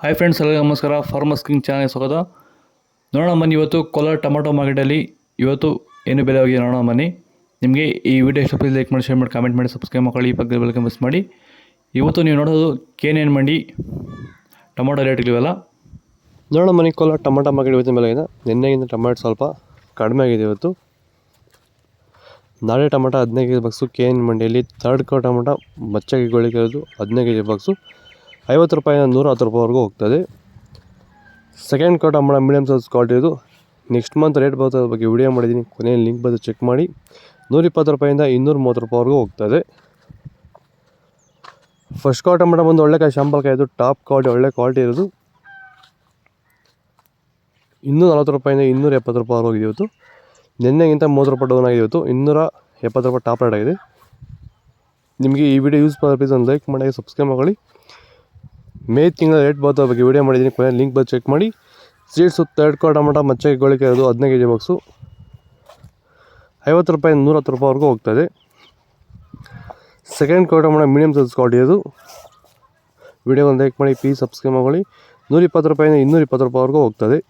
Hi friends, ಎಲ್ಲರಿಗೂ ನಮಸ್ಕಾರ. Farmers king channel ಸ್ವಾಗತ. ನೋಡೋಣ ಬನ್ನಿ, ಇವತ್ತು ಕೋಲಾರ ಟೊಮಾಟೊ ಮಾರ್ಕೆಟಲ್ಲಿ ಇವತ್ತು ಏನು ಬೆಲೆ ಹೋಗಿದೆ ನೋಡೋಣ ಬನ್ನಿ. ನಿಮಗೆ ಈ ವಿಡಿಯೋ ಇಷ್ಟ ಲೈಕ್ ಮಾಡಿ, ಶೇರ್ ಮಾಡಿ, ಕಾಮೆಂಟ್ ಮಾಡಿ, ಸಬ್ಸ್ಕ್ರೈಬ್ ಮಾಡಿ, ಪಕ್ಕದ ಬೆಲ್ ಮಿಸ್ ಮಾಡಿ. ಇವತ್ತು ನೀವು ನೋಡೋದು KNN ಮಂಡಿ ಟೊಮಾಟೊ ರೇಟ್ಗಳಿವೆಲ್ಲ ನೋಡೋಣ ಬನ್ನಿ. ಕೋಲಾರ ಟೊಮಾಟೊ ಮಾರ್ಕೆಟ್ ಇವತ್ತಿನ ಬೆಲೆ ಇದೆ. ನಿನ್ನೆಗಿಂತ ಟೊಮಾಟೊ ಸ್ವಲ್ಪ ಕಡಿಮೆ ಆಗಿದೆ ಇವತ್ತು. ನಾಳೆ ಟೊಮಾಟೊ 15 ಕೆಜಿ ಬಾಕ್ಸು KNN ಮಂಡಿಯಲ್ಲಿ. ಥರ್ಡ್ ಕೋ ಟೊಮಾಟೊ ಮಚ್ಚಗೆ ಗೋಳಿಕೆದು 15 ಕೆಜಿ ಬಾಕ್ಸು 50 ರೂಪಾಯಿಂದ 110 ರೂಪಾಯಿವರೆಗೂ ಹೋಗ್ತದೆ. ಸೆಕೆಂಡ್ ಕೋ ಟೊಮಾಟೊ ಮೀಡಿಯಮ್ ಸೈಜ್ ಕ್ವಾಲಿಟಿ ಇದು. ನೆಕ್ಸ್ಟ್ ಮಂತ್ ರೇಟ್ ಬರೋದ್ರ ಬಗ್ಗೆ ವಿಡಿಯೋ ಮಾಡಿದ್ದೀನಿ, ಕೊನೆಯಲ್ಲಿ ಲಿಂಕ್ ಬಂದು ಚೆಕ್ ಮಾಡಿ. 120 ರೂಪಾಯಿಂದ 230 ರೂಪಾಯಿವರೆಗೂ ಹೋಗ್ತದೆ. ಫಸ್ಟ್ ಕೋ ಟೊಮಾಟೊ ಬಂದು ಒಳ್ಳೆ ಕಾಯಿ ಶಾಂಪಲ್ ಕಾಯಿ ಇದು, ಟಾಪ್ ಕ್ವಾಲಿಟಿ, ಒಳ್ಳೆ ಕ್ವಾಲಿಟಿ ಇರೋದು. 240 ರೂಪಾಯಿಂದ 270 ರೂಪಾಯಿ ಹೋಗಿದೆ ಇವತ್ತು. ನಿನ್ನೆಗಿಂತ 30 ರೂಪಾಯಿ ಡೌನ್ ಆಗಿದೆ ಇವತ್ತು. 270 ರೂಪಾಯಿ ಟಾಪ್ ರೇಟ್ ಆಗಿದೆ. ನಿಮಗೆ ಈ ವಿಡಿಯೋ ಯೂಸ್ ಮಾಡಿದ್ರೆ ಪ್ಲೀಸ್ ಒಂದು ಲೈಕ್ ಮಾಡಿ, ಸಬ್ಸ್ಕ್ರೈಬ್ ಮಾಡಿ. ಮೇ ತಿಂಗಳ ರೇಟ್ ಬರೋದ್ರ ಬಗ್ಗೆ ವಿಡಿಯೋ ಮಾಡಿದ್ದೀನಿ, ಕೊನೆಯಲ್ಲಿ ಲಿಂಕ್ ಬಂದು ಚೆಕ್ ಮಾಡಿ. ಸೀಡ್ಸು ಥರ್ಡ್ ಕೋ ಟೊಮಾಟೊ ಮಚ್ಚಗೆ ಗೋಳಿಕೆ ಇರೋದು 15 ಕೆಜಿ ಬಾಕ್ಸು 50 ರೂಪಾಯಿಂದ 110 ರೂಪಾಯಿವರೆಗೂ ಹೋಗ್ತದೆ. ಸೆಕೆಂಡ್ ಕೋ ಟೊಮಾಟೊ ಮೀಡಿಯಮ್ ಸೈಜ್ ಕ್ವಾಲಿಟಿ ಅದು. ವಿಡಿಯೋ ಒಂದು ಲೈಕ್ ಮಾಡಿ, ಪ್ಲೀಸ್ ಸಬ್ಸ್ಕ್ರೈಬ್ ಮಾಡಿ. 120 ರೂಪಾಯಿಂದ 220 ರೂಪಾಯಿವರೆಗೂ ಹೋಗ್ತದೆ.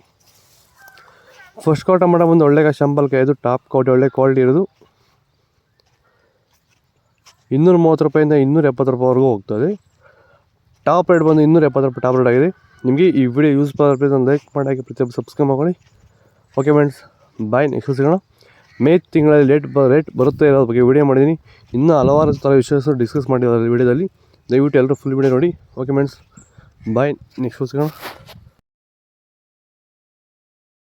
ಫಸ್ಟ್ ಕೋ ಟೊಮಾಟೊ ಬಂದು ಒಳ್ಳೆ ಶಾಂಪಲ್ ಕಾಯಿ ಇದು, ಟಾಪ್ ಕ್ವಾಲಿಟಿ, ಒಳ್ಳೆ ಕ್ವಾಲಿಟಿ ಇರೋದು. 230 ರೂಪಾಯಿಂದ 270 ರೂಪಾಯಿವರೆಗೂ ಹೋಗ್ತದೆ. ಟಾಪ್ ರೇಟ್ ಬಂದು 270 ರೂಪಾಯಿ ಟಾಪ್ ರೇಟ್ ಆಗಿದೆ. ನಿಮಗೆ ಈ ವಿಡಿಯೋ ಯೂಸ್ ಮಾಡಿದ್ರೆ ಒಂದು ಲೈಕ್ ಮಾಡಿ, ಪ್ರತಿಯೊಬ್ಬರು ಸಬ್ಸ್ಕ್ರೈಬ್ ಮಾಡಿ. ಓಕೆ ಫ್ರೆಂಡ್ಸ್, ಬಾಯ್. ನೆಕ್ಸ್ಟ್ ಸಿಗೋಣ. ಮೇ ತಿಂಗಳಲ್ಲಿ ರೇಟ್ ಬರುತ್ತೆ ಇರೋದ್ರ ಬಗ್ಗೆ ವಿಡಿಯೋ ಮಾಡಿದ್ದೀನಿ. ಇನ್ನೂ ಹಲವಾರು ಥರ ವಿಷಯ ಡಿಸ್ಕಸ್ ಮಾಡಿದ್ದಾರೆ ವಿಡಿಯೋದಲ್ಲಿ. ದಯವಿಟ್ಟು ಎಲ್ಲರೂ ಫುಲ್ ವಿಡಿಯೋ ನೋಡಿ. ಓಕೆ ಫ್ರೆಂಡ್ಸ್, ಬಾಯ್. ನೆಕ್ಸ್ಟ್ ಸಿಗೋಣ.